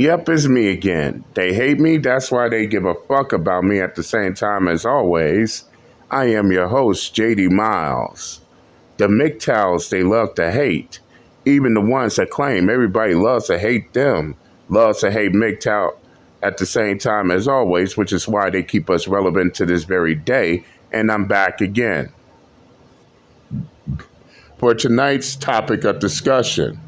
Yep, it's me again. They hate me, that's why they give a fuck about me at the same time as always. I am your host, JD Miles. The MGTOWs they love to hate. Even the ones that claim everybody loves to hate them, loves to hate MGTOW at the same time as always, which is why they keep us relevant to this very day. And I'm back again for tonight's topic of discussion.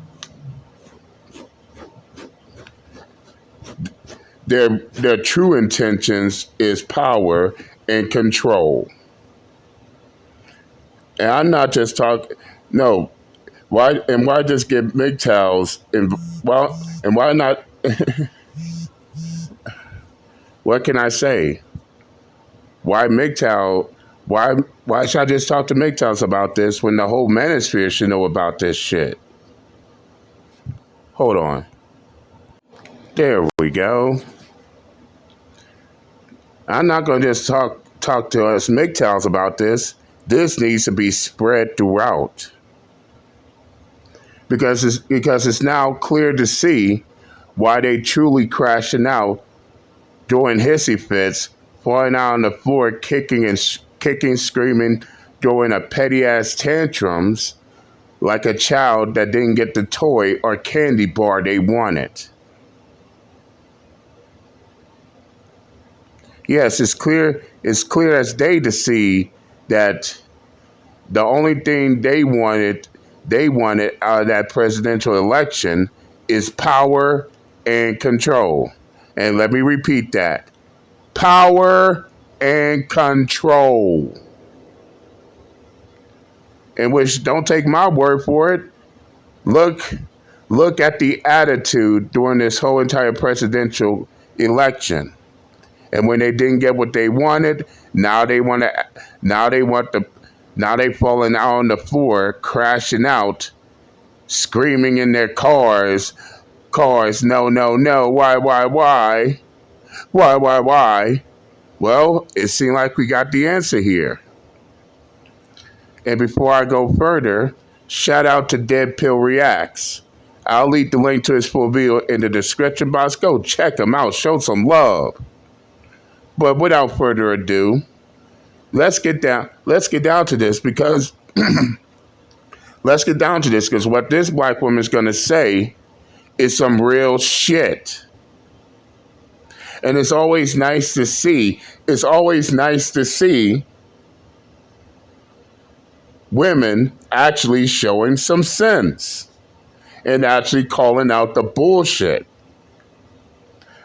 Their true intentions is power and control. And I'm not just talking. No, why just give MGTOWs and why not? What can I say? Why MGTOW? Why should I just talk to MGTOWs about this when the whole manosphere should know about this shit? Hold on. There we go. I'm not going to just talk to us MGTOWs about this. This needs to be spread throughout. Because it's now clear to see why they truly crashing out, doing hissy fits, falling out on the floor, kicking, screaming, throwing a petty ass tantrums like a child that didn't get the toy or candy bar they wanted. Yes, it's clear as day to see that the only thing they wanted out of that presidential election is power and control. And let me repeat that. Power and control. In which, don't take my word for it. Look at the attitude during this whole entire presidential election. And when they didn't get what they wanted, now they falling out on the floor, crashing out, screaming in their cars, no, why? Well, it seemed like we got the answer here. And before I go further, shout out to Dead Pill Reacts. I'll leave the link to his full video in the description box. Go check him out, show some love. But without further ado, let's get down to this because what this black woman is going to say is some real shit. And it's always nice to see women actually showing some sense and actually calling out the bullshit.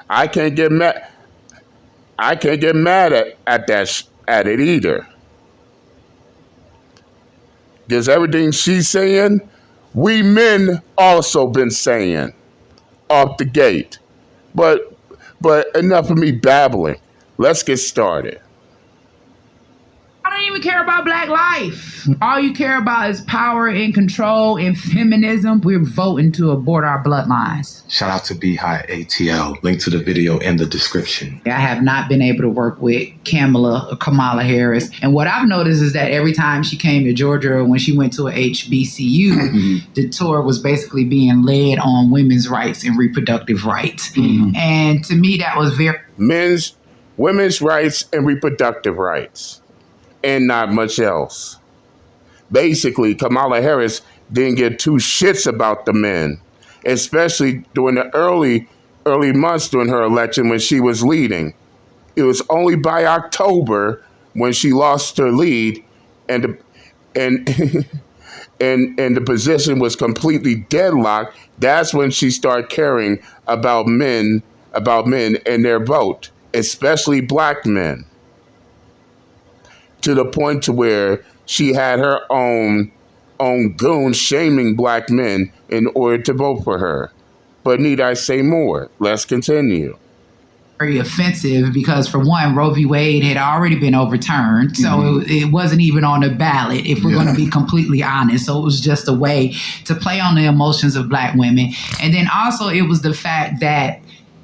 I can't get mad at it either. Because everything she's saying, we men also been saying off the gate. But enough of me babbling. Let's get started. I don't even care about black life. All you care about is power and control and feminism. We're voting to abort our bloodlines. Shout out to ATL. Link to the video in the description. I have not been able to work with Kamala Harris. And what I've noticed is that every time she came to Georgia, when she went to a HBCU, the tour was basically being led on women's rights and reproductive rights. And to me, that was women's rights and reproductive rights. And not much else. Basically, Kamala Harris didn't give two shits about the men, especially during the early months during her election when she was leading. It was only by October when she lost her lead and the position was completely deadlocked. That's when she started caring about men and their vote, especially black men. To the point to where she had her own goon shaming black men in order to vote for her. But need I say more? Let's continue. Very offensive because, for one, Roe v. Wade had already been overturned. So it wasn't even on the ballot, if we're going to be completely honest. So it was just a way to play on the emotions of black women. And then also it was the fact that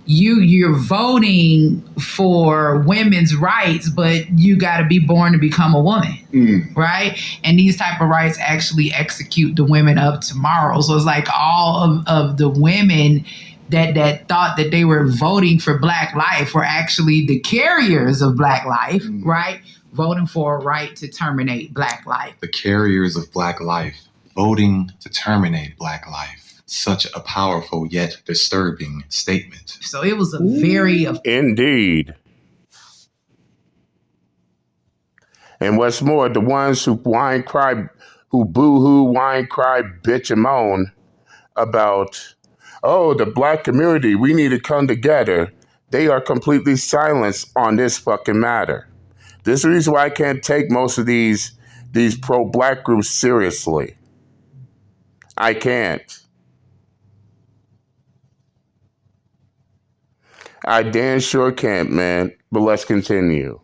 you're voting for women's rights, but you got to be born to become a woman, right? And these type of rights actually execute the women of tomorrow. So it's like all of the women that thought that they were voting for Black life were actually the carriers of Black life, right? Voting for a right to terminate Black life. The carriers of Black life voting to terminate Black life. Such a powerful yet disturbing statement. So it was a very... Indeed. And what's more, the ones who whine, cry, who boo-hoo, whine, cry, bitch, and moan about, oh, the Black community, we need to come together. They are completely silenced on this fucking matter. This is the reason why I can't take most of these pro-Black groups seriously. I can't. I damn sure can't, man. But let's continue.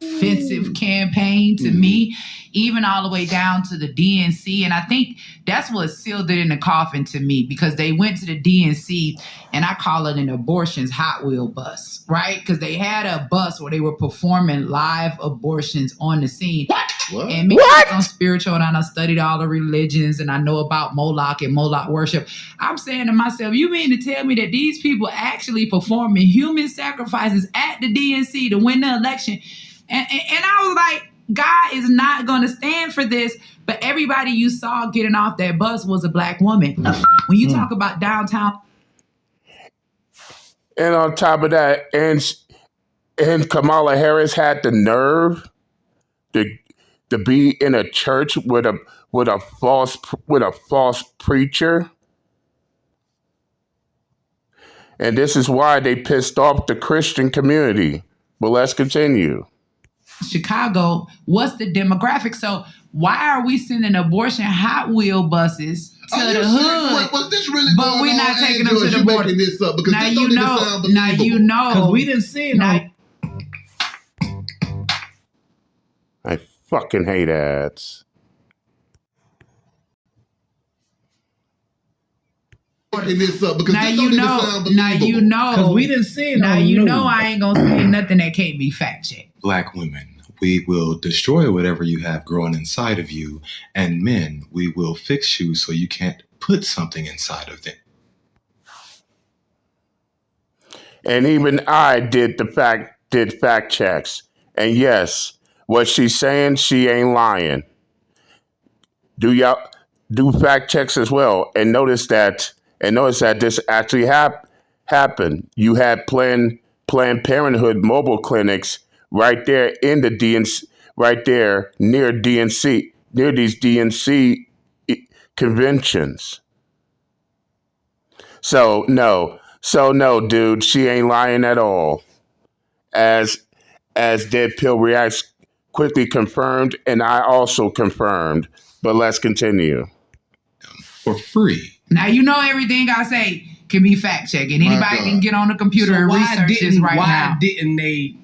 Offensive campaign to me, even all the way down to the DNC. And I think that's what sealed it in the coffin to me, because they went to the DNC, and I call it an abortions Hot Wheel bus, right? Because they had a bus where they were performing live abortions on the scene. What? And me, I'm spiritual, and I studied all the religions, and I know about Moloch and Moloch worship. I'm saying to myself, you mean to tell me that these people actually performing human sacrifices at the DNC to win the election? And I was like, God is not going to stand for this. But everybody you saw getting off that bus was a Black woman. When you talk about downtown. And on top of that, and Kamala Harris had the nerve to be in a church with a false preacher. And this is why they pissed off the Christian community. But let's continue. Chicago, what's the demographic? So why are we sending abortion Hot Wheel buses to the hood? Was this really but we're not taking them to the border. This up because Now this you don't know. even sound Now you believable. know. Because we didn't see it. I fucking hate ads. This up because Now this you don't even know. sound Now believable. you know. Because we didn't see it. Now on you the know news. I ain't gonna say nothing that can't be fact checked. Black women, we will destroy whatever you have growing inside of you. And men, we will fix you so you can't put something inside of them. And even I did fact checks. And yes, what she's saying, she ain't lying. Do y'all do fact checks as well? And notice that this actually happened. You had Planned Parenthood mobile clinics right there in the DNC, right there near DNC, near these DNC conventions. So no, dude, she ain't lying at all. As Dead Pill Reacts quickly confirmed, and I also confirmed. But let's continue. For free. Now you know everything I say can be fact checked, and anybody can get on the computer and research this right now. Why didn't they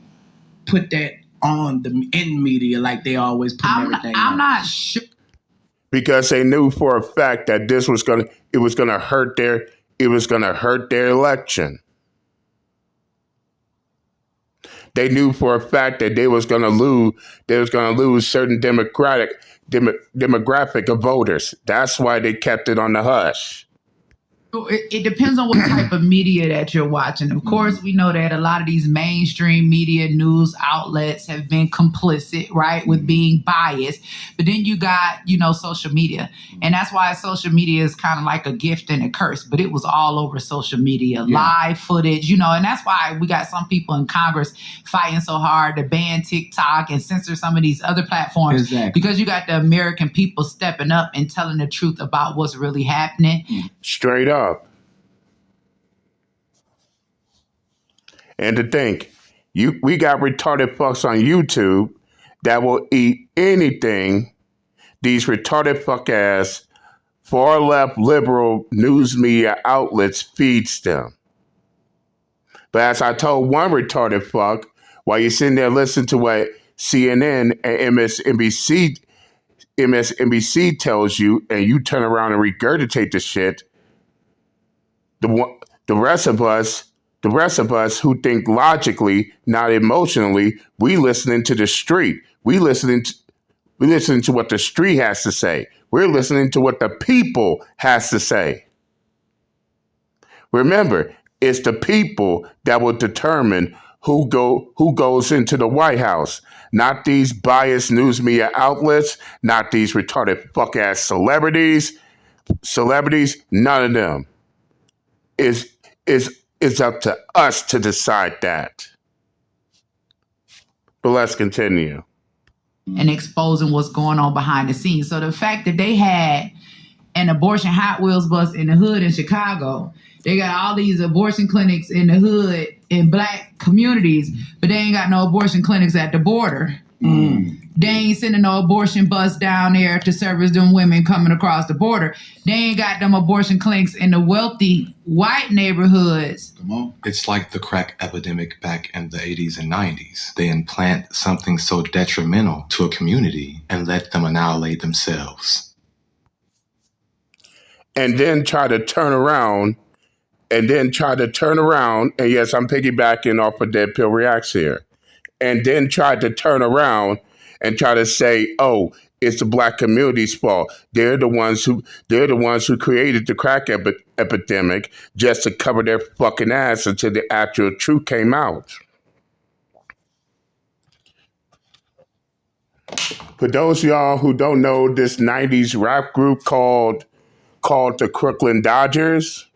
put that on the in media like they always put everything on? I'm not sure. Because they knew for a fact that it was gonna hurt their election. They knew for a fact that they was gonna lose certain demographic of voters. That's why they kept it on the hush. It depends on what type of media that you're watching. Of course, we know that a lot of these mainstream media news outlets have been complicit, right, with being biased. But then you got, social media. And that's why social media is kind of like a gift and a curse. But it was all over social media, live footage, and that's why we got some people in Congress fighting so hard to ban TikTok and censor some of these other platforms. Exactly. Because you got the American people stepping up and telling the truth about what's really happening. Straight up. And to think, we got retarded fucks on YouTube that will eat anything these retarded fuck ass far left liberal news media outlets feeds them. But as I told one retarded fuck, while you're sitting there listening to what CNN and MSNBC tells you, and you turn around and regurgitate the shit, the rest of us who think logically, not emotionally, we listening to the street. We listening to what the street has to say. We're listening to what the people has to say. Remember, it's the people that will determine who goes into the White House. Not these biased news media outlets, not these retarded fuck ass celebrities. None of them. Is up to us to decide that. But let's continue. And exposing what's going on behind the scenes. So the fact that they had an abortion Hot Wheels bus in the hood in Chicago, they got all these abortion clinics in the hood in black communities, but they ain't got no abortion clinics at the border. They ain't sending no abortion bus down there to service them women coming across the border. They ain't got them abortion clinics in the wealthy white neighborhoods. Come on. It's like the crack epidemic back in the 80s and 90s. They implant something so detrimental to a community and let them annihilate themselves. And then try to turn around, and yes, I'm piggybacking off of Dead Pill Reacts here, and then try to turn around and try to say, oh, it's the black community's fault. They're the ones who created the crack epidemic just to cover their fucking ass until the actual truth came out. For those of y'all who don't know this 90s rap group called the Crooklyn Dodgers,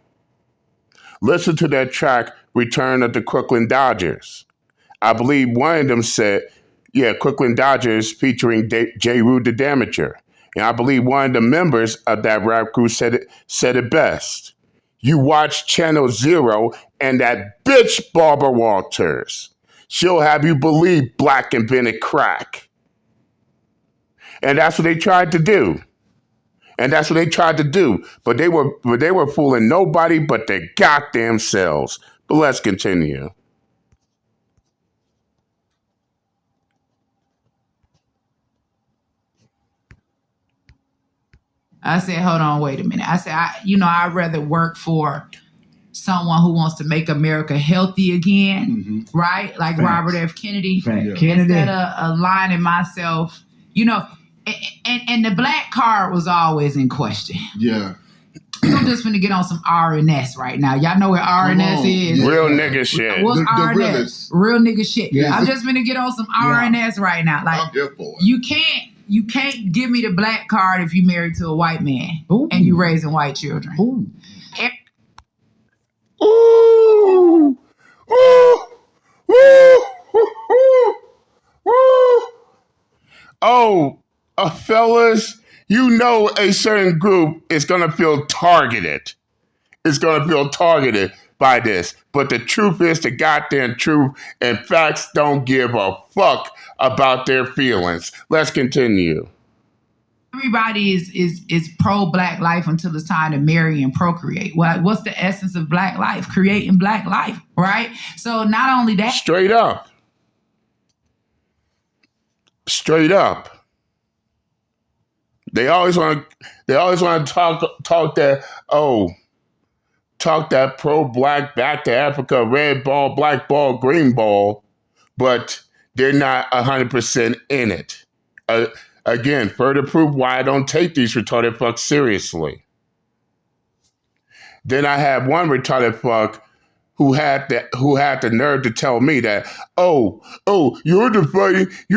listen to that track, Return of the Crooklyn Dodgers. I believe one of them said, Crooklyn Dodgers featuring J. Rude the Damager. And I believe one of the members of that rap group said it best. You watch Channel Zero and that bitch Barbara Walters. She'll have you believe black invented crack. And that's what they tried to do. But they were fooling nobody but their goddamn selves. But let's continue. I said, hold on, wait a minute. I said, I'd rather work for someone who wants to make America healthy again, right? Like Facts. Robert F. Kennedy. Right. Yeah. Instead of aligning myself, and the black card was always in question. Yeah. I'm just finna get on some RNS right now. Y'all know what RNS is? Yeah. Real nigga shit. What's The RNS? realest. Real nigga shit. Yeah. I'm just finna get on some RNS right now. Like, I'm here for it. you can't give me the black card if you married to a white man and you raising white children. Ooh. Ooh. Ooh. Ooh. Oh, fellas, you know a certain group is going to feel targeted. It's going to feel targeted by this. But the truth is the goddamn truth, and facts don't give a fuck about their feelings. Let's continue. Everybody is pro-black life until it's time to marry and procreate. What's the essence of black life? Creating black life, right? So not only that. Straight up. They always want to talk that pro-black back to Africa, red ball, black ball, green ball, but they're not 100% in it. Again, further proof why I don't take these retarded fucks seriously. Then I had one retarded fuck who had the nerve to tell me that, you're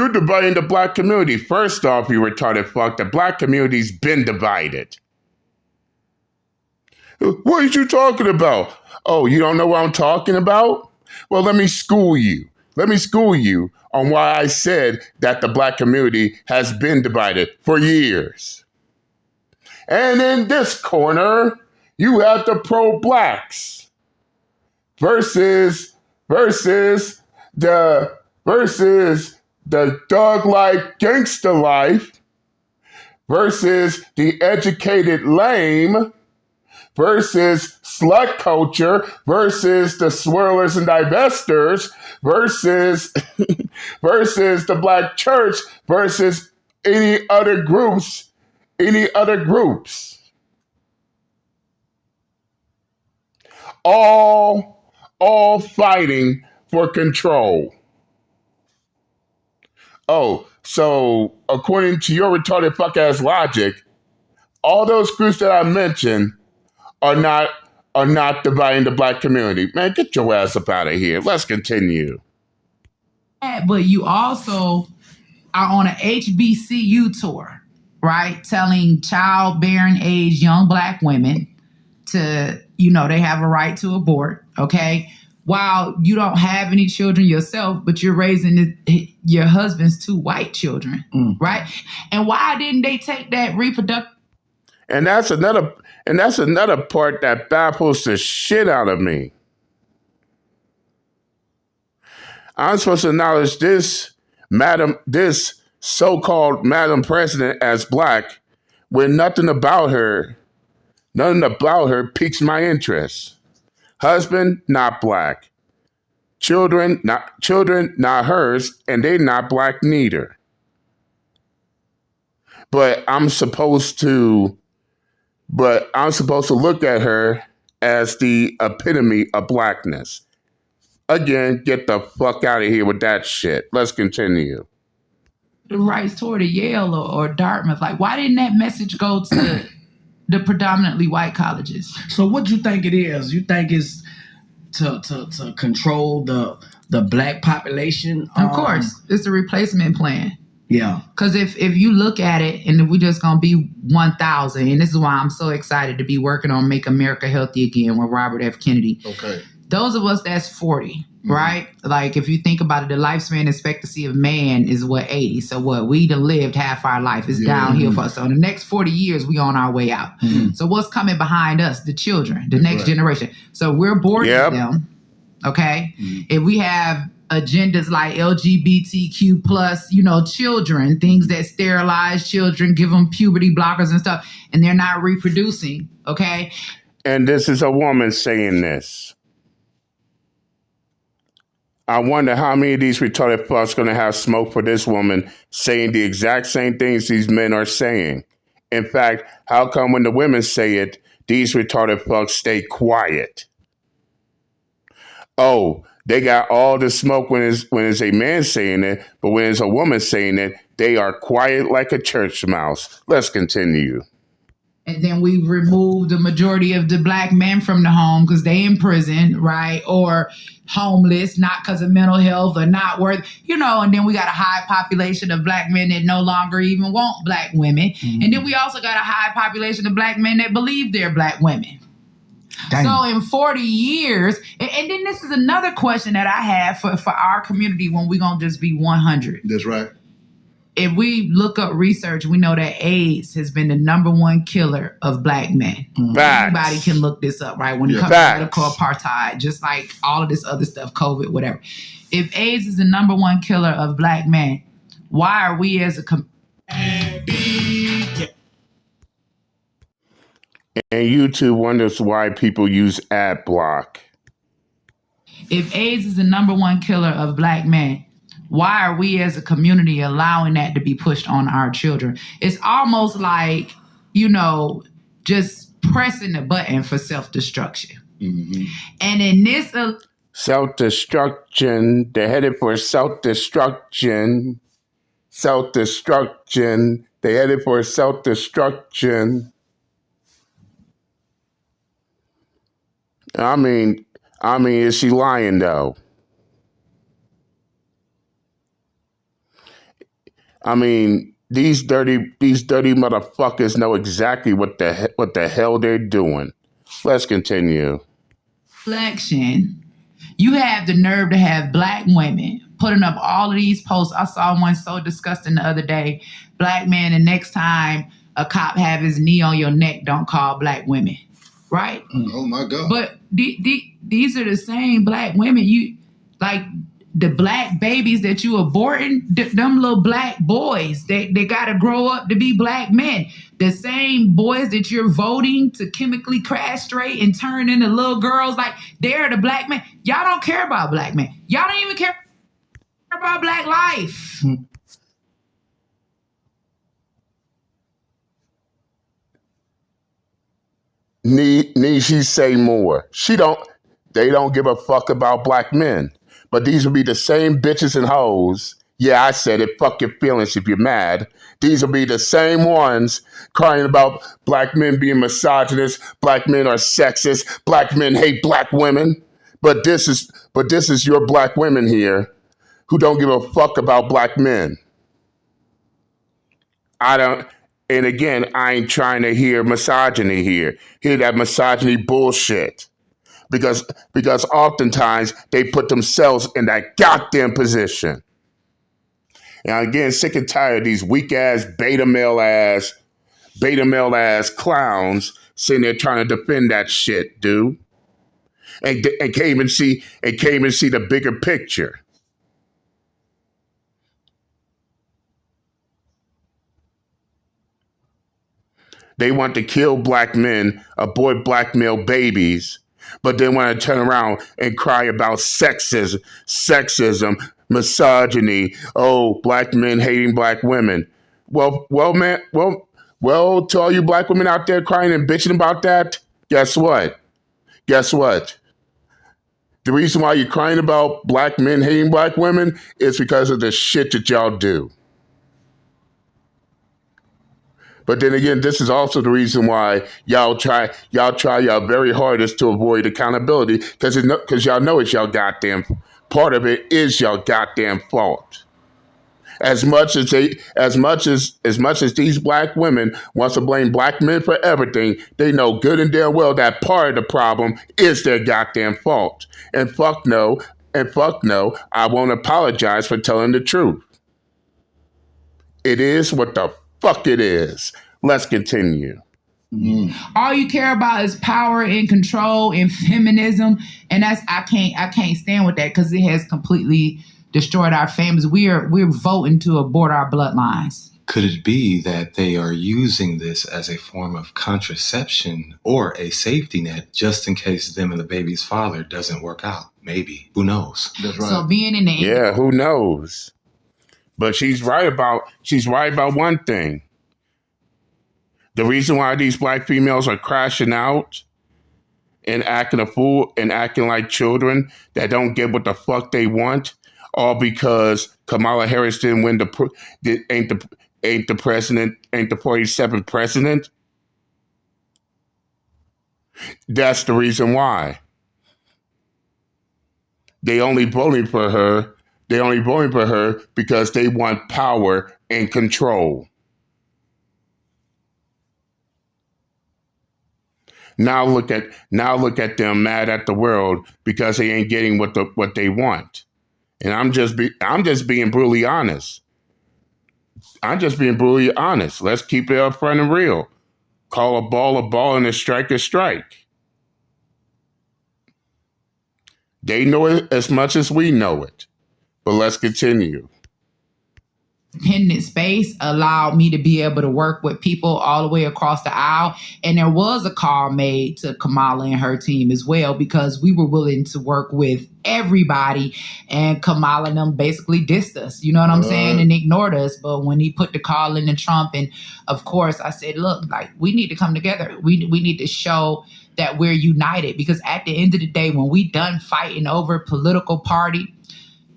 dividing the black community. First off, you retarded fuck, the black community's been divided. What are you talking about? Oh, you don't know what I'm talking about? Well, let me school you. On why I said that the black community has been divided for years. And in this corner, you have the pro-blacks versus the thug-like gangster life versus the educated lame versus slut culture versus the swirlers and divestors versus the black church versus any other groups. All fighting for control. Oh, so according to your retarded fuck ass logic, all those groups that I mentioned are not are not dividing the black community. Man, get your ass up out of here. Let's continue. But you also are on an HBCU tour, right? Telling childbearing age young black women to, they have a right to abort, okay? While you don't have any children yourself, but you're raising your husband's 2 white children, right? And why didn't they take that reproductive? And that's another part that baffles the shit out of me. I'm supposed to acknowledge this so-called Madam President as black, when nothing about her piques my interest. Husband, not black. Children, not hers, and they not black neither. But I'm supposed to look at her as the epitome of blackness. Again, get the fuck out of here with that shit. Let's continue. The rights toward a Yale or Dartmouth. Like, why didn't that message go to the predominantly white colleges? So what do you think it is? You think it's to control the black population? Of course. It's a replacement plan. Yeah. Because if you look at it, and if we're just going to be 1,000, and this is why I'm so excited to be working on Make America Healthy Again with Robert F. Kennedy. Okay. Those of us that's 40, right? Like, if you think about it, the lifespan expectancy of man is 80. So we done lived half our life. It's downhill for us. So in the next 40 years, we on our way out. So what's coming behind us? The children, the next generation. So we're boarding them, okay? If we have agendas like LGBTQ plus, children, things that sterilize children, give them puberty blockers and stuff, and they're not reproducing, okay? And this is a woman saying this. I wonder how many of these retarded fucks going to have smoke for this woman saying the exact same things these men are saying. In fact, how come when the women say it, these retarded fucks stay quiet? Oh, they got all the smoke when it's a man saying it, but when it's a woman saying it, they are quiet like a church mouse. Let's continue. And then we removed the majority of the black men from the home because they in prison, right? Or homeless, not because of mental health or not worth, and then we got a high population of black men that no longer even want black women. And then we also got a high population of black men that believe they're black women. Dang. So in 40 years, and then this is another question that I have for our community when we're going to just be 100. That's right. If we look up research, we know that AIDS has been the #1 killer of black men. Facts. Anybody can look this up, right? When it comes to medical apartheid, just like all of this other stuff, COVID, whatever. If AIDS is the #1 killer of black men, why are we as a And YouTube wonders why people use ad block. If AIDS is the #1 killer of black men, why are we as a community allowing that to be pushed on our children? It's almost like, just pressing the button for self-destruction. And in this... self-destruction, they're headed for self-destruction. Self-destruction, they're headed for self-destruction. I mean, is she lying though? I mean, these dirty motherfuckers know exactly what the hell they're doing. Let's continue. Reflection. You have the nerve to have black women putting up all of these posts. I saw one so disgusting the other day. Black man, the next time a cop have his knee on your neck, don't call black women. Right? Oh my God. But these are the same black women. You like the black babies that you aborting, them little black boys, they got to grow up to be black men. The same boys that you're voting to chemically castrate and turn into little girls, like they're the black men. Y'all don't care about black men. Y'all don't even care about black life. Need she say more? They don't give a fuck about black men. But these would be the same bitches and hoes Yeah, I said it. Fuck your feelings if you're mad. These will be the same ones crying about black men being misogynist, black men are sexist, black men hate black women. But this is your black women here who don't give a fuck about black men. I don't. And again, I ain't trying to hear misogyny here. Hear that misogyny bullshit. Because oftentimes they put themselves in that goddamn position. And again, sick and tired of these weak ass beta male ass clowns sitting there trying to defend that shit, dude. And can't even see the bigger picture. They want to kill black men, abort black male babies, but they want to turn around and cry about sexism, misogyny. Oh, black men hating black women. Man. To all you black women out there crying and bitching about that, guess what? Guess what? The reason why you're crying about black men hating black women is because of the shit that y'all do. But then again, this is also the reason why y'all try y'all very hardest to avoid accountability because y'all know it's y'all goddamn part of it is y'all goddamn fault. As much as these black women wants to blame black men for everything, they know good and damn well that part of the problem is their goddamn fault. And fuck no, I won't apologize for telling the truth. It is what the fuck it is. Let's continue. All you care about is power and control and feminism, and I can't stand with that because it has completely destroyed our families. We're voting to abort our bloodlines. Could it be that they are using this as a form of contraception or a safety net just in case them and the baby's father doesn't work out? Maybe. Who knows? That's right. So being in the Yeah, who knows? But she's right about one thing. The reason why these black females are crashing out and acting a fool and acting like children that don't get what the fuck they want, all because Kamala Harris didn't win ain't the 47th president. That's the reason why. They only voting for her. They only voting for her because they want power and control. Now look at them mad at the world because they ain't getting what they want. And I'm just being brutally honest. Let's keep it up front and real. Call a ball and a strike. They know it as much as we know it. But let's continue. independent space allowed me to be able to work with people all the way across the aisle. And there was a call made to Kamala and her team as well, because we were willing to work with everybody, and Kamala and them basically dissed us, you know what I'm saying, and ignored us. But when he put the call in to Trump, and of course I said, look, like, we need to come together. We need to show that we're united, because at the end of the day, when we done fighting over political party,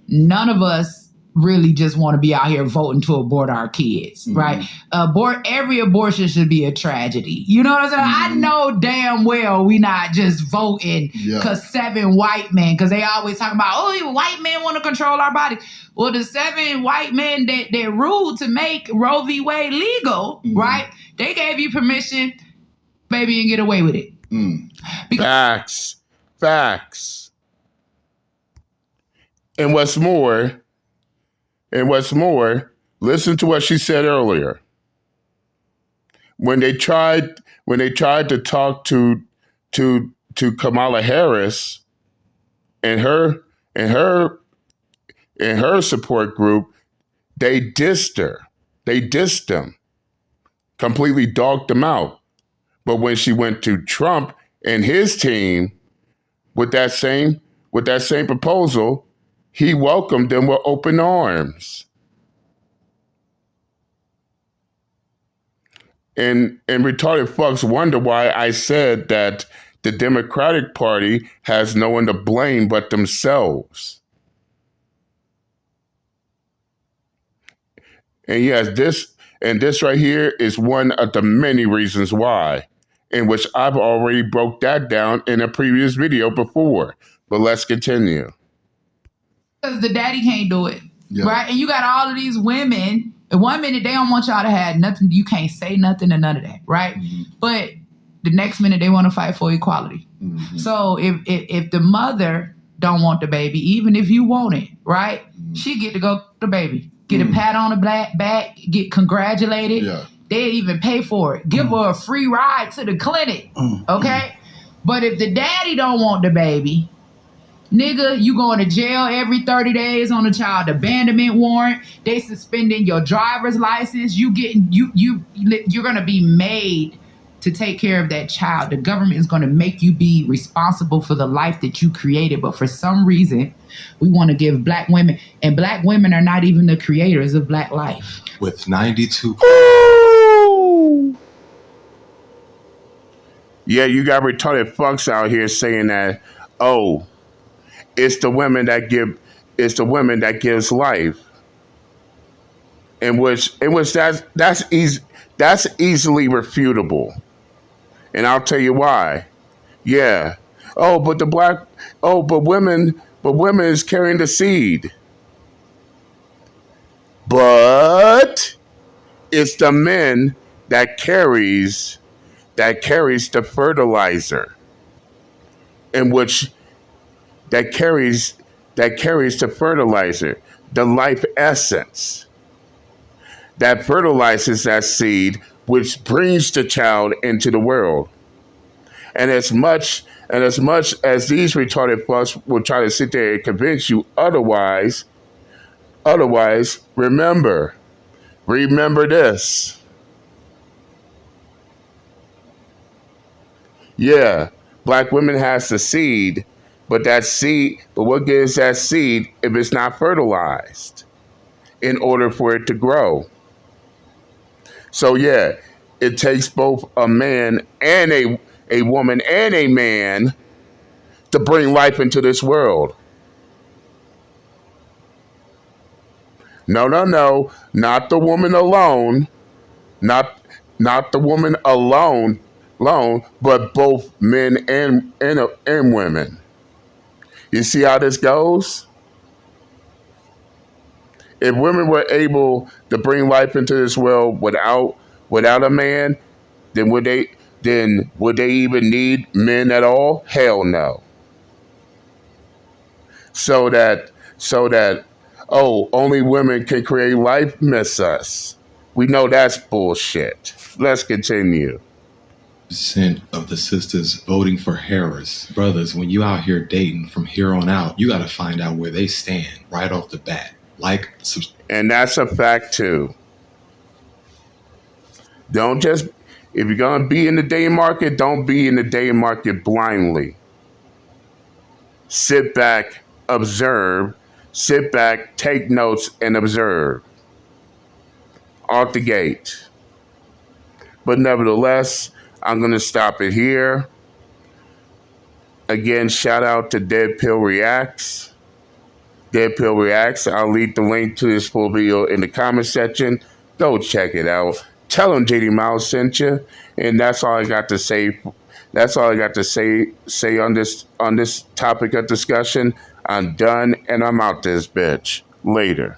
none of us really just want to be out here voting to abort our kids, right? Every abortion should be a tragedy. You know what I'm saying? I know damn well we not just voting because 7 white men, because they always talk about, oh, white men want to control our bodies. Well, the 7 white men that ruled to make Roe v. Wade legal, right? They gave you permission, baby, and get away with it. Facts. And what's more, listen to what she said earlier. When they tried to talk to Kamala Harris and her support group, they dissed her. They dissed them. Completely dogged them out. But when she went to Trump and his team with that same proposal, he welcomed them with open arms. And retarded fucks wonder why I said that the Democratic Party has no one to blame but themselves. And yes, this right here is one of the many reasons why, in which I've already broke that down in a previous video before. But let's continue. Because the daddy can't do it. Yeah. Right? And you got all of these women, and 1 minute they don't want y'all to have nothing, you can't say nothing or none of that, right? But the next minute they want to fight for equality. So if the mother don't want the baby, even if you want it, right? She get to go the baby. Get a pat on the back, get congratulated. Yeah. They even pay for it. Give her a free ride to the clinic. Okay? But if the daddy don't want the baby, nigga, you going to jail every 30 days on a child abandonment warrant. They suspending your driver's license. You're gonna be made to take care of that child. The government is gonna make you be responsible for the life that you created. But for some reason, we want to give black women, and black women are not even the creators of black life. With 92. Ooh. Yeah, you got retarded fucks out here saying that, oh, it's the women that gives life. In which that's easily refutable. And I'll tell you why. Yeah. But women is carrying the seed. But it's the men that carries the fertilizer, in which that carries the fertilizer, the life essence that fertilizes that seed, which brings the child into the world. And as much as these retarded fucks will try to sit there and convince you otherwise, remember this. Yeah, black women has the seed, but what gives that seed if it's not fertilized in order for it to grow? So yeah, it takes both a man and a woman and a man to bring life into this world. No, not the woman alone, not the woman alone, but both men and women. You see how this goes? If women were able to bring life into this world without a man, then would they even need men at all? Hell no. So that only women can create life, miss us. We know that's bullshit. Let's continue. Percent of the sisters voting for Harris. Brothers, when you out here dating from here on out, you got to find out where they stand right off the bat. And that's a fact too. Don't just, if you're going to be in the dating market, don't be in the dating market blindly. Sit back, observe, take notes and observe. Out the gate. But nevertheless, I'm going to stop it here. Again, shout out to Dead Pill Reacts. Dead Pill Reacts. I'll leave the link to this full video in the comment section. Go check it out. Tell them JD Miles sent you. And that's all I got to say. That's all I got to say on this topic of discussion. I'm done and I'm out this bitch. Later.